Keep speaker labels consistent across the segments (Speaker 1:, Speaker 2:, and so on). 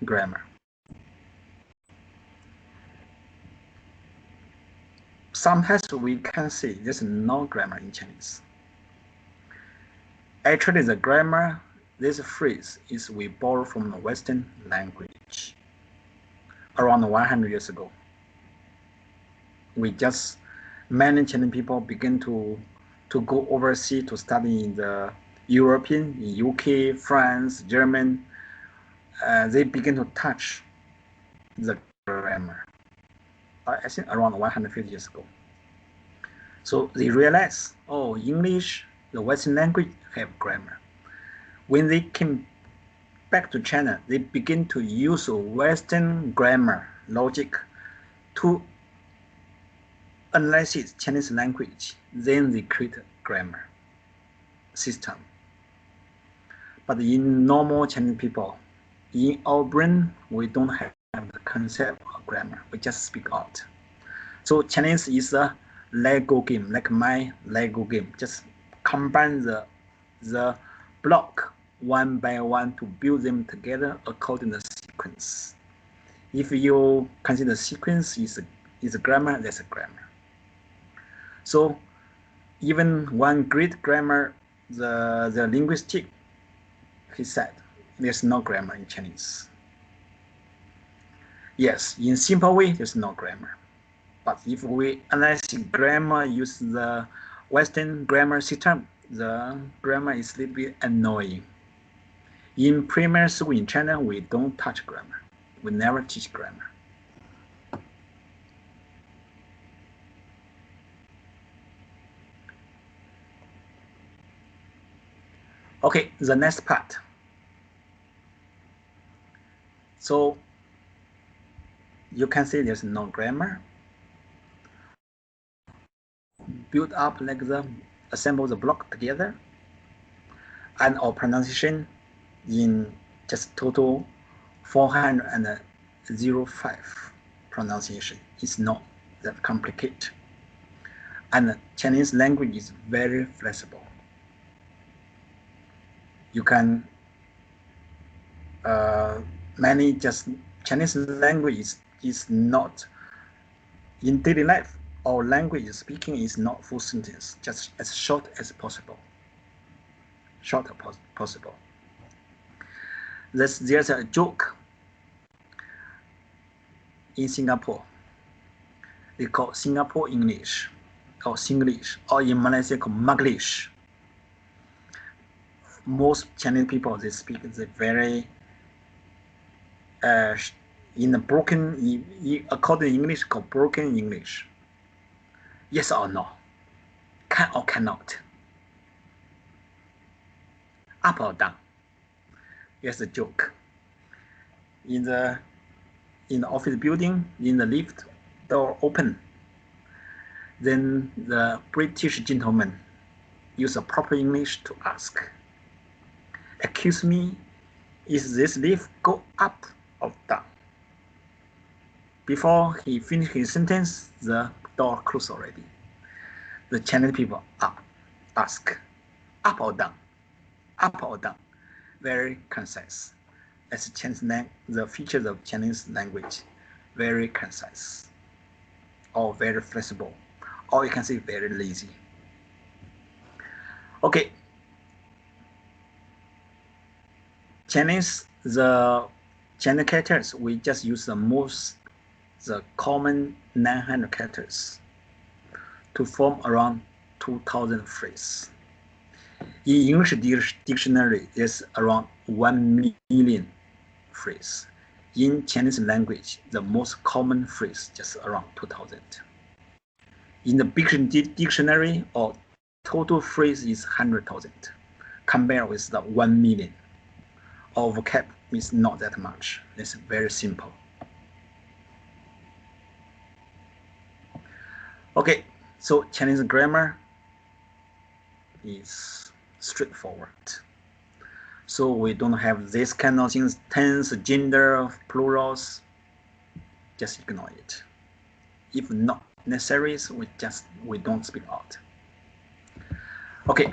Speaker 1: grammar. Sometimes we can say there's no grammar in Chinese. Actually, the grammar, this phrase is we borrow from the Western language around 100 years ago. We just, many Chinese people begin to go overseas to study in the European, in UK, France, German. They begin to touch the grammar. I think around 150 years ago. So they realize, oh, English, the Western language, have grammar. When they came back to China, they begin to use Western grammar logic to analyze Chinese language. Then they create a grammar system. But in normal Chinese people, in our brain, we don't have the concept of grammar. We just speak out. So Chinese is a LEGO game, like my LEGO game. Just combine the block one by one to build them together according to the sequence. If you consider the sequence is a grammar, that's a grammar. So even one great grammar, the linguistic, he said, there's no grammar in Chinese. Yes, in simple way, there's no grammar. But if we analyze grammar, use the Western grammar system, the grammar is a little bit annoying. In primary school in China, we don't touch grammar. We never teach grammar. Okay, the next part. So you can see there's no grammar. Build up like assemble the block together, and our pronunciation in just total 405 pronunciation. It's not that complicated. And the Chinese language is very flexible. You can Chinese language is not in daily life. Our language speaking is not full sentence, just as short as possible. Short as possible. There's a joke in Singapore. They call Singapore English or Singlish, or in Malaysia called Muglish. Most Chinese people, they speak the very in the broken, according to English, called broken English. Yes or no? Can or cannot? Up or down? Here's a joke. In the office building, in the lift, door open. Then the British gentleman use a proper English to ask, "Excuse me, is this lift go up or down?" Before he finished his sentence, the door closed already. The Chinese people ask, up or down? Up or down? Very concise. As the features of Chinese language, very concise, or very flexible, or you can say very lazy. Okay. Chinese, the Chinese characters, we just use the common 900 characters to form around 2,000 phrases. In English dictionary, there's around 1 million phrases. In Chinese language, the most common phrase just around 2,000. In the dictionary, or total phrase is 100,000, compared with the 1 million. Our vocab is not that much. It's very simple. Okay, so Chinese grammar is straightforward. So we don't have this kind of things, tense, gender, plurals. Just ignore it. If not necessary, we don't speak out. Okay,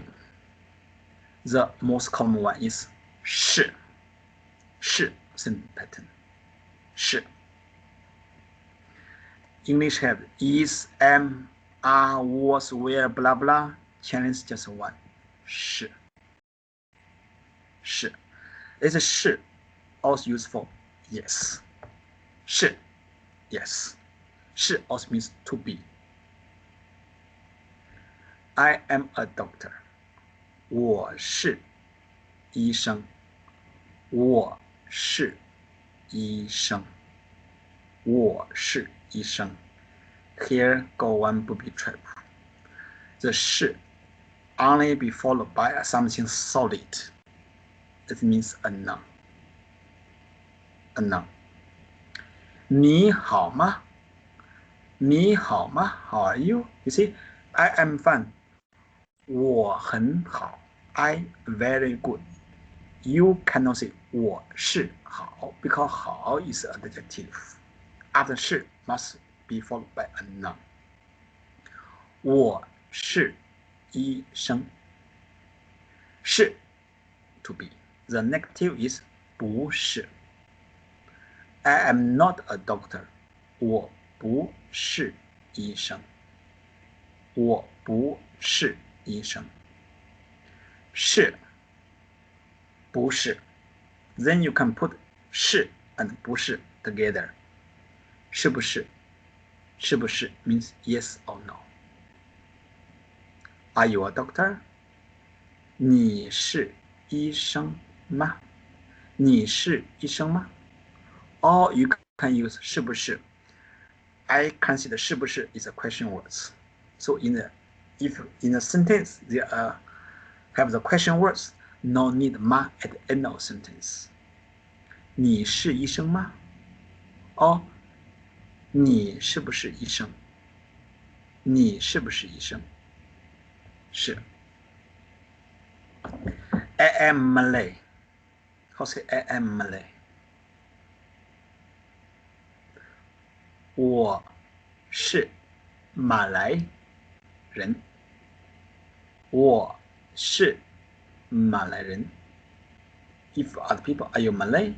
Speaker 1: the most common one is 是 sentence pattern. 是。English has is, am, are, was, were, blah blah. Chinese just one. 是。是。Is 是 also used for yes. 是 yes. 是 also means to be. I am a doctor. 我是医生。我是医生。我是医生。Here go one booby trap. The 是 only be followed by something solid. It means a noun. A noun. 你好吗？你好吗？ How are you? You see, I am fine. 我很好。I very good. You cannot say 我是好 because 好 is an adjective. After 是 must be followed by a noun. 我是医生。是 to be. The negative is 不是。I am not a doctor. 我不是医生。我不是医生。是不是 Then you can put 是 and 不是 together. 是不是？是不是 means yes or no. Are you a doctor? 你是医生吗？你是医生吗？ Or you can use 是不是 I consider 是不是 is a question words. So if in a sentence there have the question words, no need 吗 at the end of sentence. 你是医生吗？ Or 你是不是医生？你是不是医生？是。I am Malay. How say I am Malay? 我是马来人。我是马来人。If other people, are you Malay?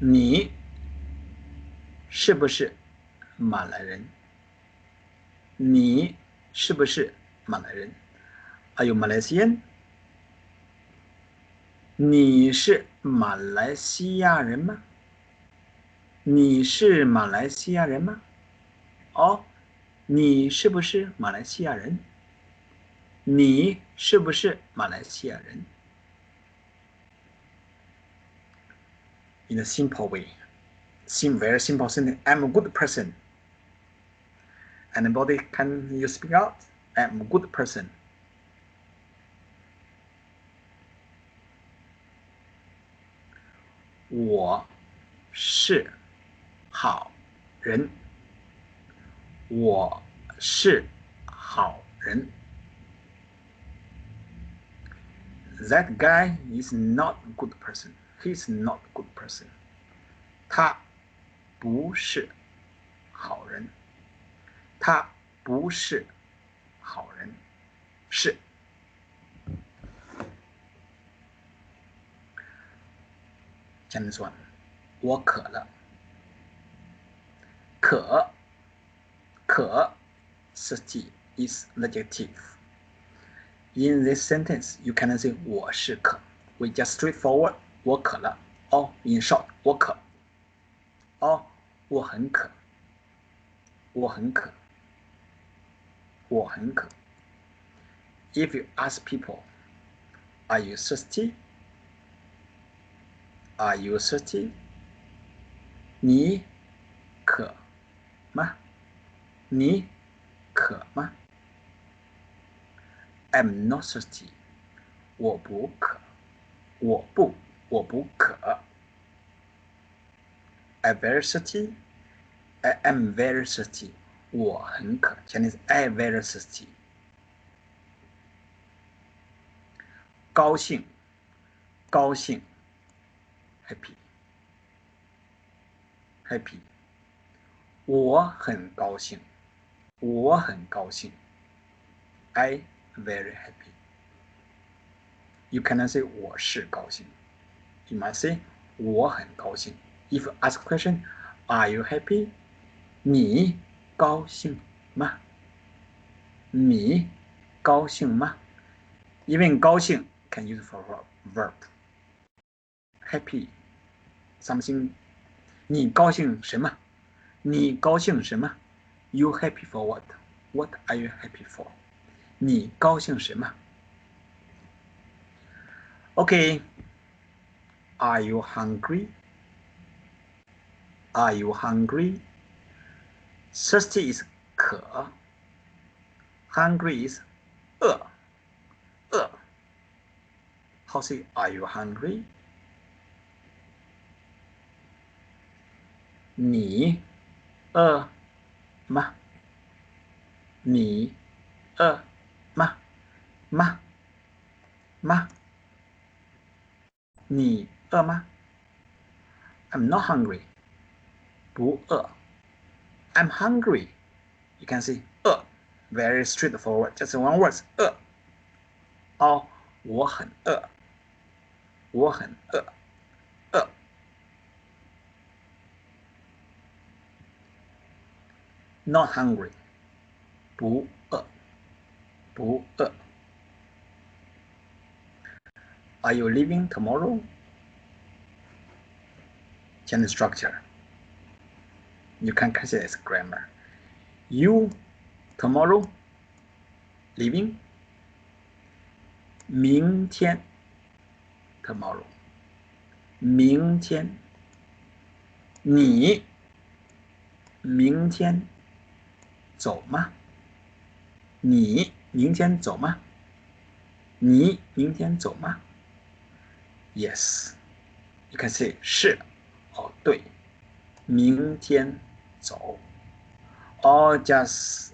Speaker 1: 你是不是马来人？你是不是马来人？ Are you Malaysian? 你是马来西亚人吗？你是马来西亚人吗？哦，你是不是马来西亚人？你是不是马来西亚人？ In a simple way, very simple sentence. I'm a good person. Anybody can you speak out? I'm a good person. 我是好人。我是好人。That guy is not a good person. He's not a good person. 他不是好人。他不是好人。是。讲的说，我渴了。渴 thirsty is adjective. In this sentence, you cannot say 我是渴 We just straightforward 我渴了 or in short 我渴 or 我很渴我很渴我很渴 If you ask people, are you thirsty? Are you thirsty? 你渴吗？你渴吗？ I'm not thirsty. 我不渴。我不渴。I'm very thirsty. I am very thirsty. 我很渴。Chinese I very thirsty. 高兴 happy. 我很高兴。I very happy. You cannot say 我是高兴 You must say 我很高兴 If you ask question, Are you happy? 你高兴吗？你高兴吗？因为高兴 can use for verb. Happy something. 你高兴什么？你高兴什么？ You happy for what? What are you happy for? 你高兴什么？ Okay. Are you hungry? Are you hungry? Thirsty is 渴 Hungry is 饿 How say are you hungry? 你饿吗？你饿吗？吗？你饿吗？ I'm not hungry. 不饿 I'm hungry. You can see 饿 very straightforward. Just one word 饿 or 我很饿我很饿 Not hungry. 不饿 Are you leaving tomorrow? Change structure. You can consider as grammar. You tomorrow leaving. 明天 tomorrow. 明天你明天走吗？你明天走吗？你明天走吗？ Yes. You can say 是对明天走 or just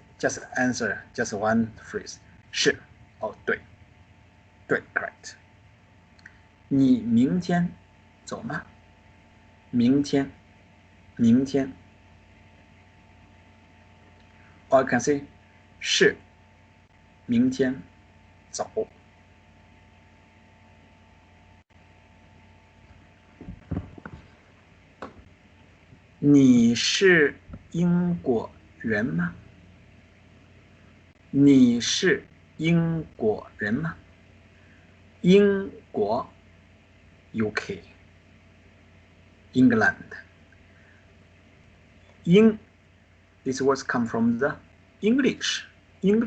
Speaker 1: answer just one phrase 是对 correct 你明天走吗？明天 or you can say 是明天走你是英国人吗？你是英国人吗？英国 UK England. These words come from the English. 英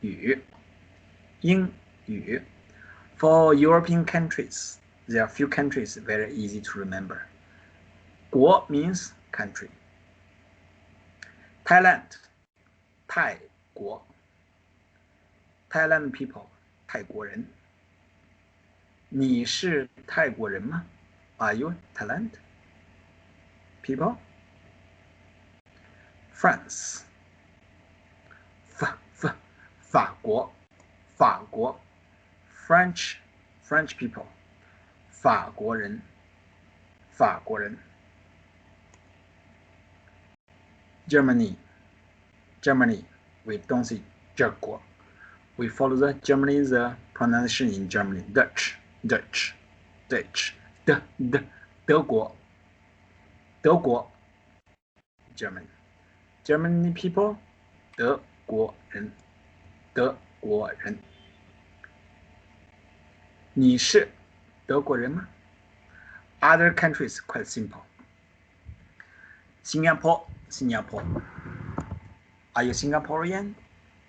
Speaker 1: 语 For European countries, there are few countries very easy to remember. 国 means country. Thailand, 泰国 Thailand people, 泰国人。你是泰国人吗？ Are you Thailand people? France, 法国 French people, 法国人 Germany, we don't say 这国 We follow the Germany, the pronunciation in Germany. Dutch. 德国 Germany people, 德国人你是德国人吗？ Other countries quite simple. 新加坡 Are you Singaporean?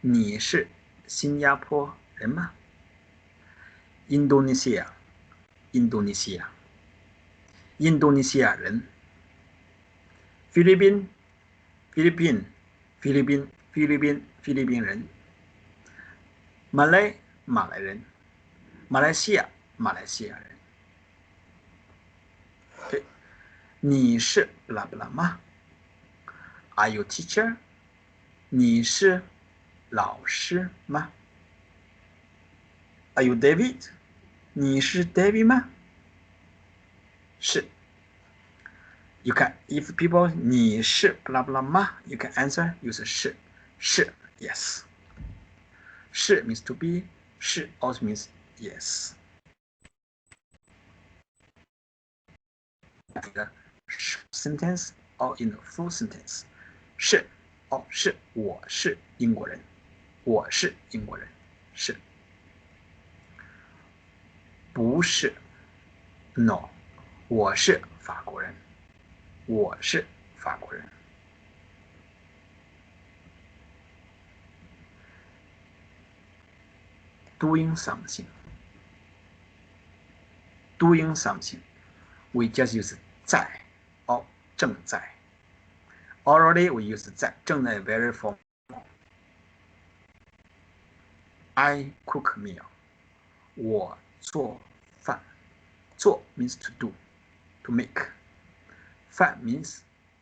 Speaker 1: 你是新加坡人吗？ Indonesia 印度尼西亚人。菲律宾人。马来人。马来西亚人。对，你是不拉吗？ Are you teacher? 你是老师吗？ Are you David? 你是 David 吗？是。You can, if people 你是 blah blah 吗 you can answer use 是 yes. 是 means to be, 是 also means yes. the short sentence or in a full sentence. 是 or 是我是英国人，我是英国人，是。不是 no， 我是法国人，我是法国人。Doing something. Doing something. We just use 在 or 正在。Already we use 在，正在 very formal. I cook meal. 我做饭。做 means to do, to make. 饭 means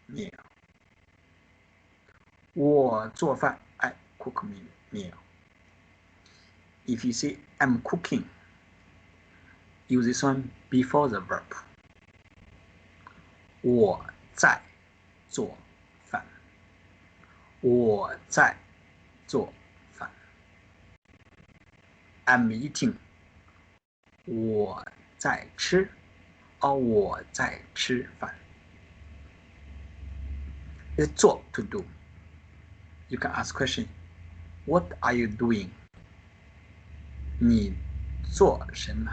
Speaker 1: meal. 我做饭 I cook meal. If you say I'm cooking, use this one before the verb. 我在做饭。我在做饭。I'm eating. 我在吃。我在吃饭。It's 做 to do. You can ask question. What are you doing? 你做什么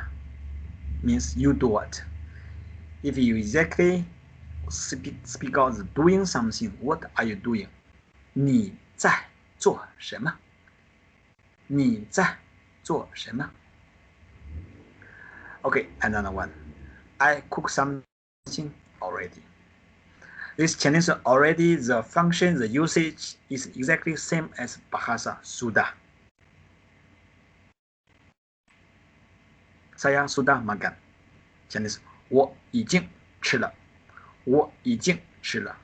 Speaker 1: means you do what. If you exactly speak out doing something, what are you doing? 你在做什么？你在做什么？ Okay, another one. I cook something already. This Chinese already, the function, the usage is exactly same as bahasa sudah. Saya sudah makan. Chinese 我已经吃了。我已经吃了。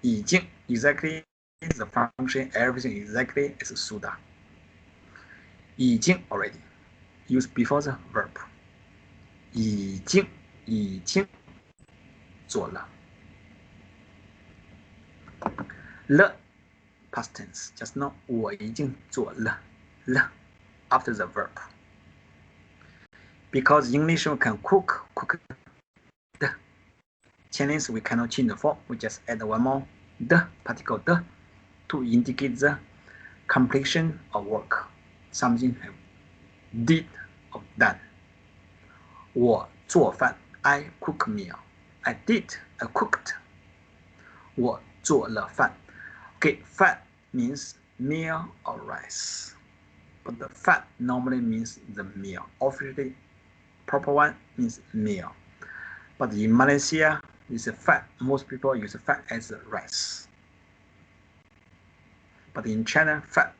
Speaker 1: 已经 exactly the function, everything exactly as sudah. 已经 already. Use before the verb. 已经做了。了 past tense. Just now 我已经做了。了 after the verb. Because English we can cook 的。Chinese we cannot change the form. We just add one more 的 particle 的 to indicate the completion of work. Something have did or done. 我做饭 I cook meal. I did, I cooked. 我做了饭。Okay, 饭 means meal or rice. But the 饭 normally means the meal. Officially, proper one means meal. But in Malaysia, it's a 饭. Most people use 饭 as rice. But in China, 饭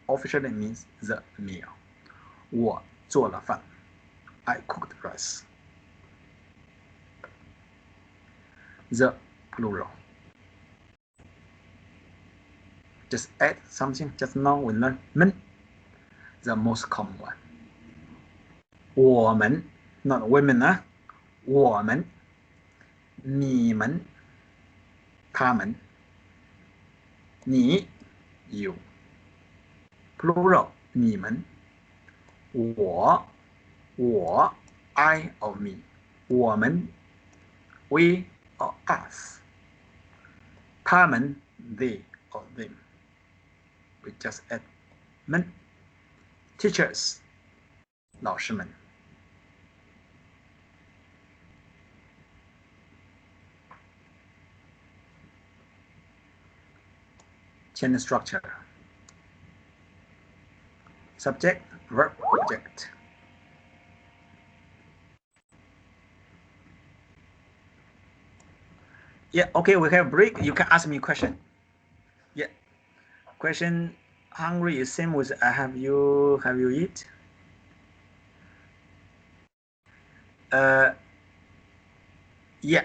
Speaker 1: officially means the meal. 我做了饭 I cooked rice. The plural. Just add something. Just now we learned 们 the most common one. 我们 not women 啊，我们、你们、他们、你、you. Plural 你们、我、I or me. 我们 we or us. 他们 they or them. We just add 们 teachers 老师们。Chain structure. Subject, verb, object. Yeah, okay, we have a break. You can ask me a question. Yeah. Question, hungry is same with have you eat? Yeah.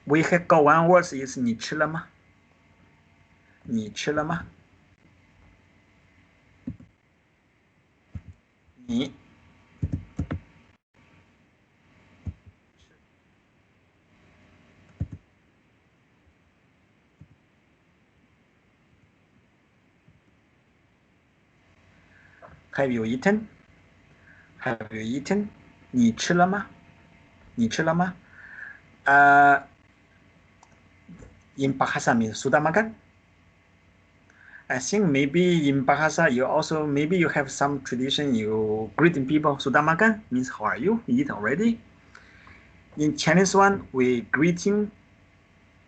Speaker 1: We have got one word is 你吃了吗？你吃了吗？你 Have you eaten? Have you eaten? 你吃了吗？你吃了吗 in Bahasa means sudah makan. I think maybe in Bahasa you also maybe you have some tradition you greeting people sudah makan means how are you? You eat already. In Chinese one we greeting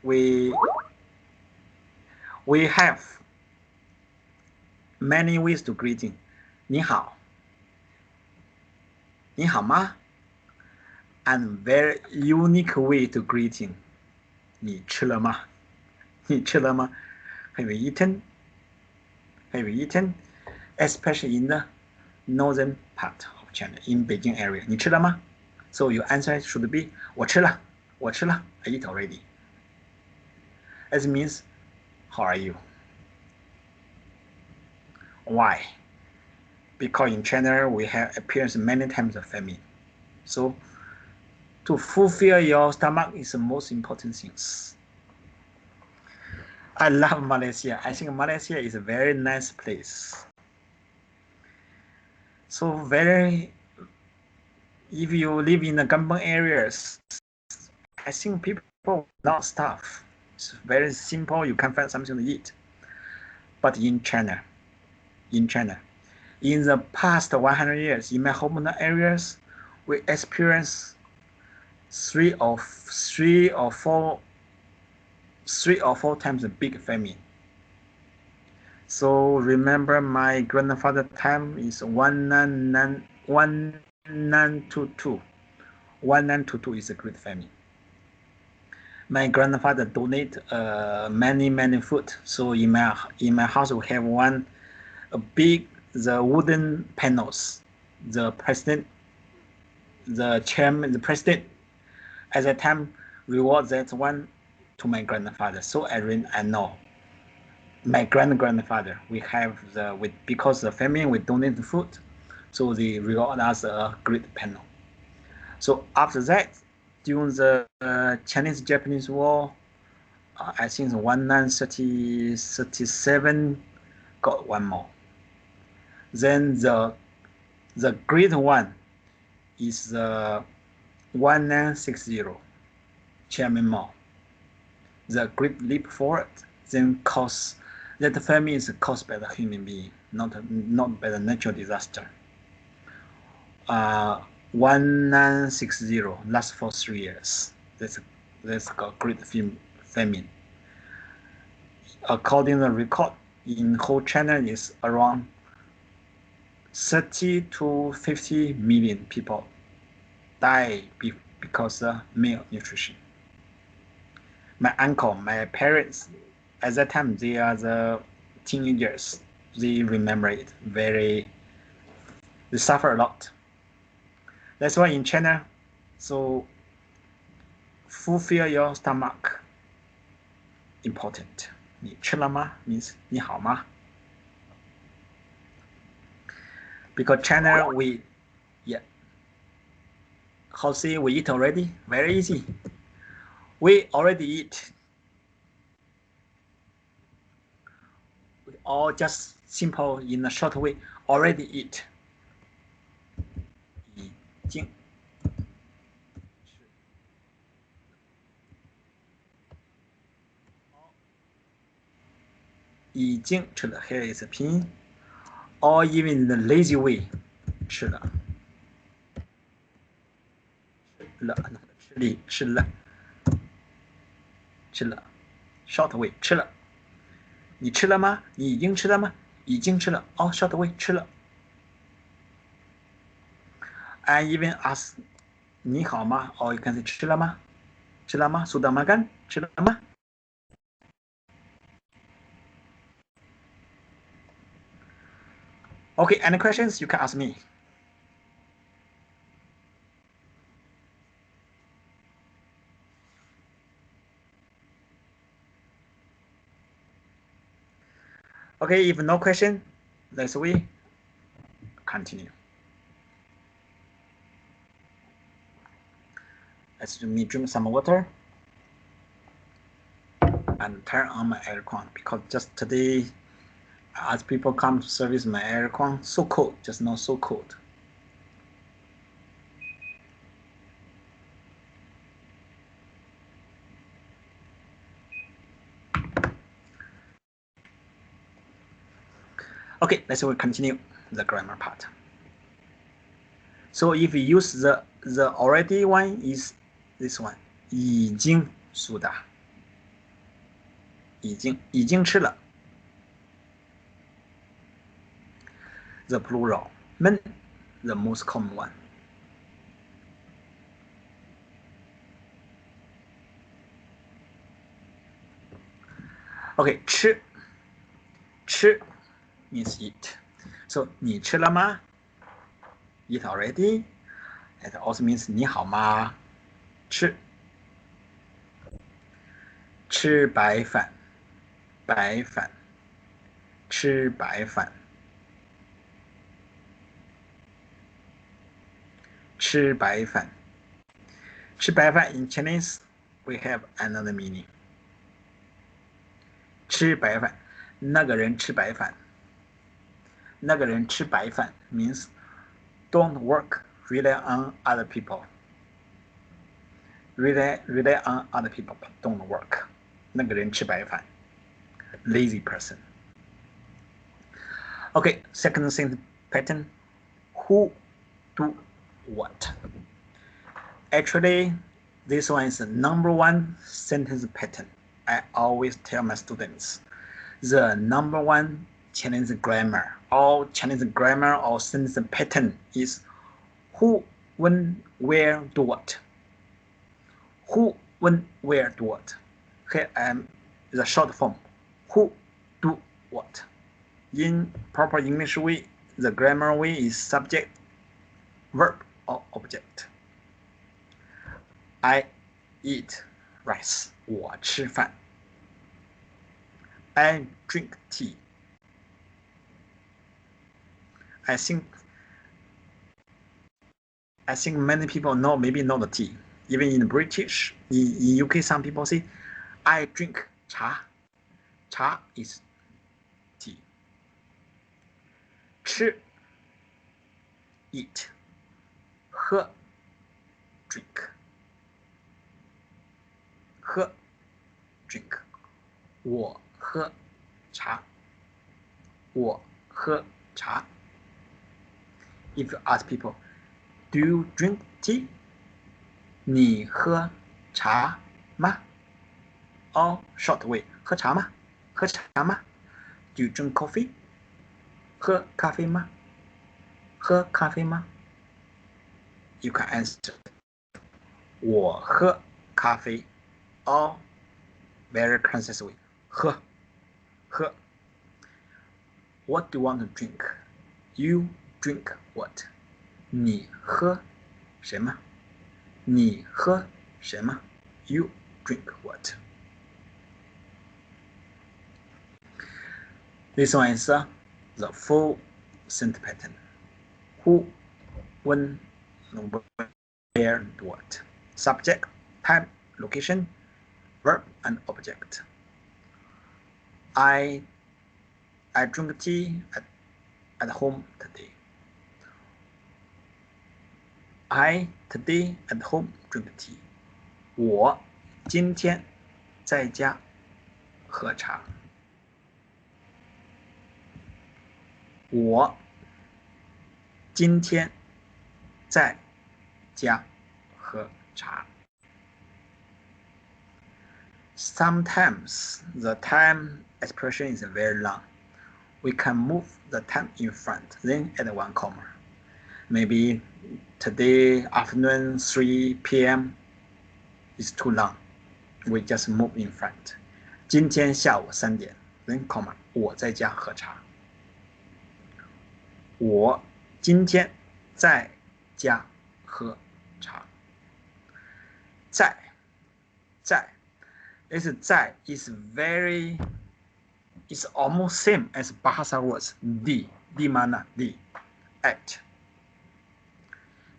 Speaker 1: we have many ways to greeting. 你好，你好吗 and very unique way to greeting. 你吃了吗？你吃了吗 Have you eaten? Have you eaten? Especially in the northern part of China, in Beijing area. 你吃了吗 So your answer should be 我吃了，我吃了 I eat already. It means how are you? Why? Because in China we have experienced many times of famine. So to fulfill your stomach is the most important things. I love Malaysia. I think Malaysia is a very nice place. So if you live in the kampung areas, I think people not starve. It's very simple. You can find something to eat. But in China, in the past 100 years, in my home areas, we experience three or four times the big famine. So remember my grandfather time is 1922. 1922 is a great famine. My grandfather donate many food. So in my house we have the wooden panels. The president, the chairman, the president at that time reward that one to my grandfather. So I know. My grandfather, we have because the family we donate the food, so they reward us a great panel. So after that, during the Chinese-Japanese War, I think 1937 got one more. Then the great one is the 1960 Chairman Mao. The great leap forward then caused that the famine is caused by the human being, not by the natural disaster. 1960 lasts for 3 years. That's a great famine. According to the record, in whole China is around 30 to 50 million people die because of malnutrition. My uncle, my parents, at that time they are the teenagers. They remember it they suffer a lot. That's why in China, so fulfill your stomach important. 你吃了吗 means 你好吗 Because China how say we eat already? Very easy. We already eat. Or just simple in a short way, already eat. 已经吃了 here is a 拼音 or even in the lazy way 吃了short way 吃了你吃了吗你已经吃了吗已经吃了 short way 吃了 I even ask 你好吗 or you can say 吃了吗 sudah makan 吃了吗 Okay, any questions you can ask me. Okay, if no question, let's continue. Let's me drink some water and turn on my aircon because just today, as people come to service my aircon, so cold, just not so cold. Okay, let's continue the grammar part. So if we use the already one is this one, 已经苏打，已经吃了。The plural, 们 the most common one. Okay, 吃 means eat. So 你吃了吗？ Eat already. It also means 你好吗？吃白饭，吃白饭，吃白饭。吃白饭 in Chinese we have another meaning. 吃白饭，那个人吃白饭。那个人吃白饭 means don't work, rely on other people. Rely on other people, but don't work. 那个人吃白饭 lazy person. Okay, second sentence pattern. Who do what? Actually, this one is the number one sentence pattern. I always tell my students, the number one Chinese grammar or sentence pattern is who, when, where, do what. Who, when, where, do what. Here I am the short form. Who, do what. In proper English way, the grammar way is subject, verb, or object. I eat rice. 我吃饭。I drink tea. I think many people know, maybe know the tea. Even in British, in UK, some people say, I drink cha. Cha is tea. 吃 eat. 喝 drink. 喝 drink. 我喝茶。我喝茶。If you ask people, do you drink tea? 你喝茶吗？ Or short way, 喝茶吗？喝茶吗？ Do you drink coffee? 喝咖啡吗？喝咖啡吗？ You can answer, 我喝咖啡。Or very concise way, 喝。What do you want to drink? You drink what? 你喝什么？你喝什么？ You drink what? This one is the full sentence pattern. Who, when, where, what. Subject, time, location, verb, and object. I drink tea at home today. I today at home drink tea. 我今天在家喝茶。我今天在家喝茶。Sometimes the time expression is very long. We can move the time in front, then add one comma. Maybe today afternoon 3 p.m. is too long. We just move in front. 今天下午3点 then comma 我在家喝茶。我今天在家喝茶。在 This 在 is almost same as Bahasa words di mana di at.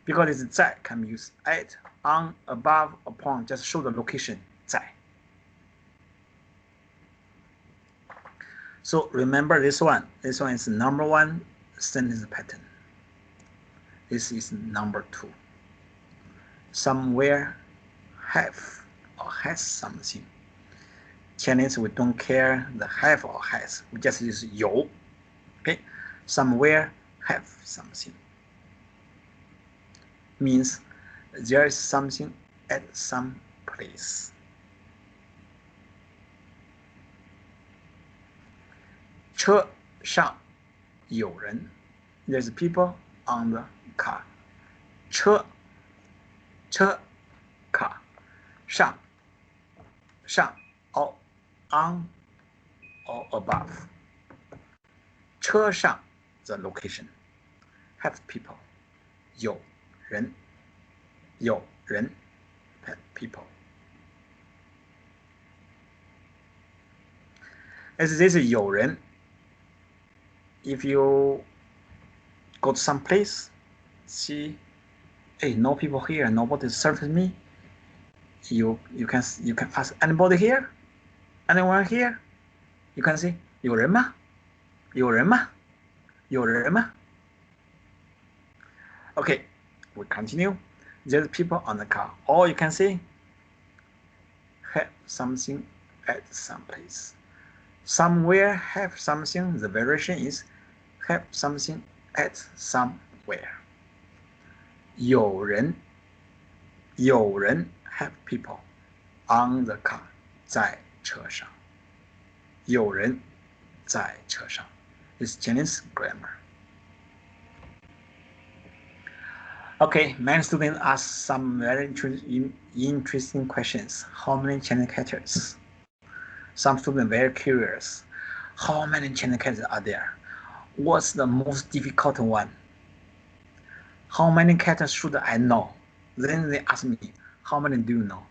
Speaker 1: Because this 在 can be used at, on, above, upon, just show the location 在。So remember this one. This one is number one sentence pattern. This is number 2. Somewhere have or has something. Chinese, we don't care the have or has. We just use 有. Okay. somewhere have something. Means there is something at some place. 车上有人 There's people on the car. 车 car 上 or on or above. 车上 the location. Have people 有人 have people. As this 有人 if you go to some place, see, hey, no people here, nobody serves me. You can ask anybody here, anyone here. You can say 有人吗？有人吗？有人吗？ Okay, we continue. There's people on the car. Or you can say have something at some place. Somewhere have something. The variation is have something at somewhere. 有人 have people on the car 在车上。有人在车上 is Chinese grammar. Okay, many students ask some very interesting questions. How many Chinese characters? Some students very curious. How many Chinese characters are there? What's the most difficult one? How many characters should I know? Then they ask me, how many do you know?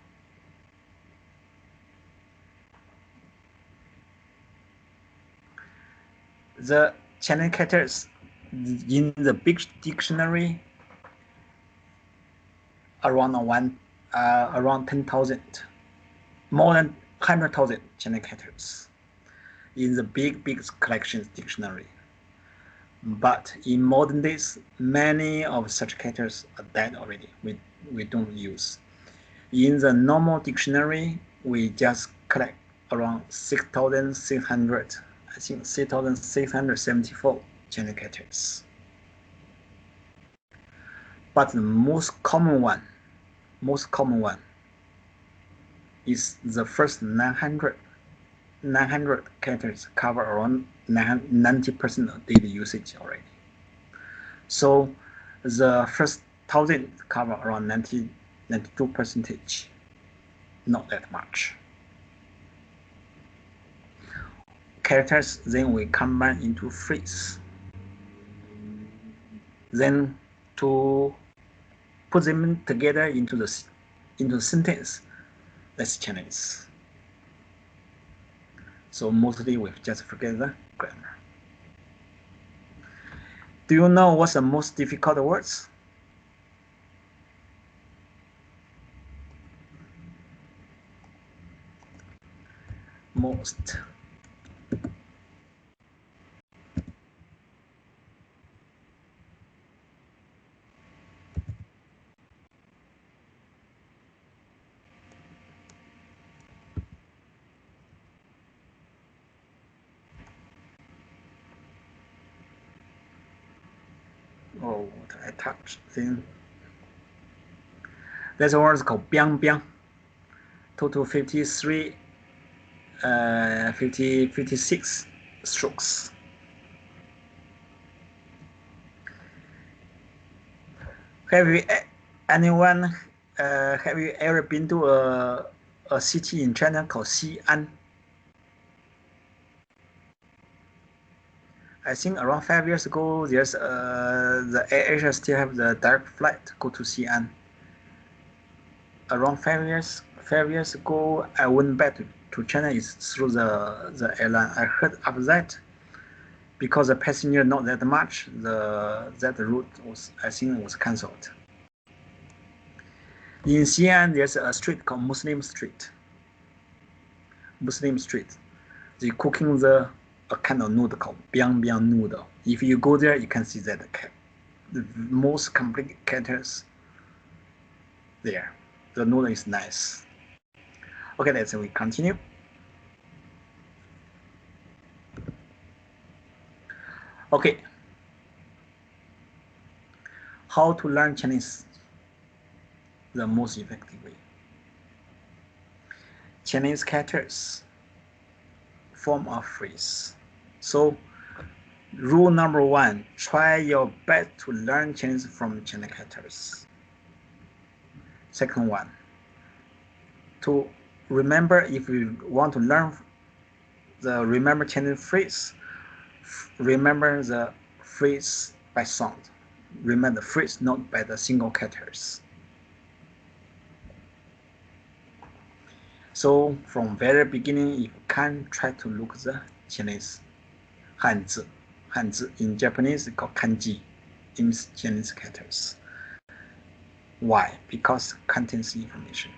Speaker 1: The Chinese characters in the big dictionary around 10,000, more than 100,000 Chinese characters in the big collections dictionary. But in modern days, many of such characters are dead already. We don't use. In the normal dictionary, we just collect around 6,600, I think 6,674 Chinese characters. But the most common one is the first 900 characters cover around 90% of daily usage already. So the first 1,000 cover around 92%, not that much. Characters then we combine into phrase. Then to put them together into the sentence, that's Chinese. So mostly we just forget the grammar. Do you know what's the most difficult words? Most. Oh, what I touched then. There's a word called biang biang. Total 56 strokes. Have you ever been to a city in China called Xi'an? I think around 5 years ago, there's the AirAsia still have the direct flight to go to Xi'an. Around 5 years ago, I went back to China is through the airline. I heard after that, because the passenger not that much, that route was, I think, was cancelled. In Xi'an, there's a street called Muslim Street. They cooking a kind of noodle called biang biang noodle. If you go there, you can see that the most complete characters there. The noodle is nice. Okay, let's we continue. Okay, how to learn Chinese the most effective way. Chinese characters form a phrase. So rule number 1, try your best to learn Chinese from Chinese characters. Second one, to remember, if you want to learn remember Chinese phrase, remember the phrase by sound. Remember the phrase, not by the single characters. So from very beginning, you can try to look the Chinese Hanzi. Hanzi in Japanese is called kanji, in Chinese characters. Why? Because contains information.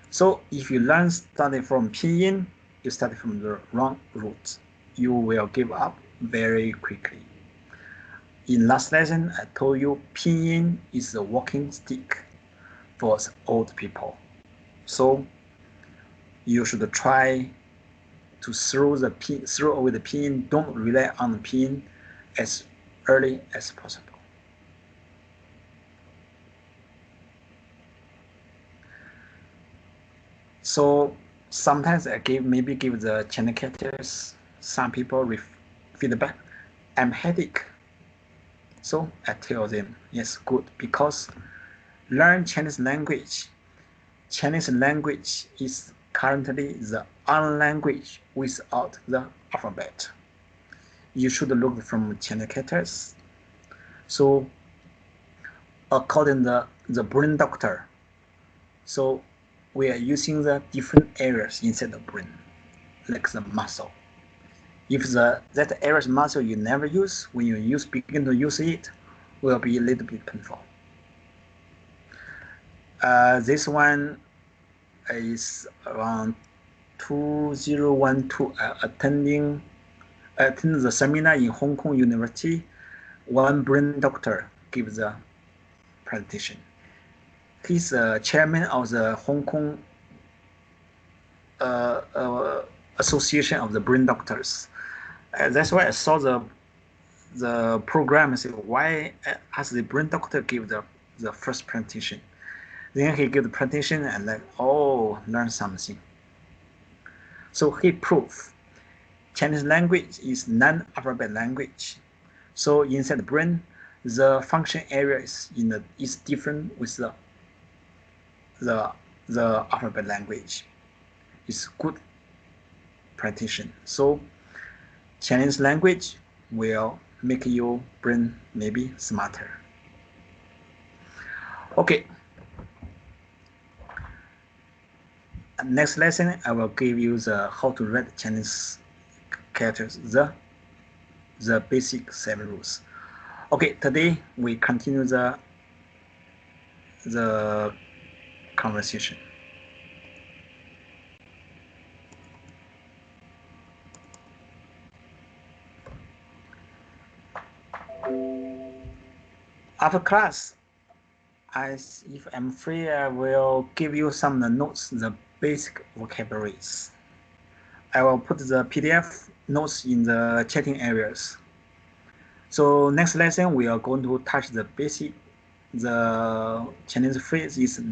Speaker 1: So if you study from pinyin, you study from the wrong route. You will give up very quickly. In last lesson, I told you pinyin is the walking stick for old people. So you should try to throw away the pinyin. Don't rely on the pinyin as early as possible. So sometimes I maybe give the Chinese characters, some people feedback, I'm headache. So I tell them, yes, good, because learn Chinese language. Chinese language is currently the only language without the alphabet. You should look from Chinese characters. So according to the brain doctor, so we are using the different areas inside the brain, like the muscle. If that area's muscle you never use, when you begin to use it, will be a little bit painful. This one is around 2012, attending the seminar in Hong Kong University. One brain doctor gives the presentation. He's chairman of the Hong Kong Association of the Brain Doctors. That's why I saw the program and said, why has the brain doctor give the first presentation? Then he gave the presentation and like, oh, learn something. So he proved Chinese language is non-alphabet language. So inside the brain, the function area is different with the alphabet language. It's good presentation. So Chinese language will make your brain maybe smarter. Okay. Next lesson, I will give you how to read Chinese characters, the basic 7 rules. Okay, today we continue the conversation. After class, if I'm free, I will give you some notes, the basic vocabularies. I will put the PDF notes in the chatting areas. So next lesson, we are going to touch the basic, the Chinese phrase is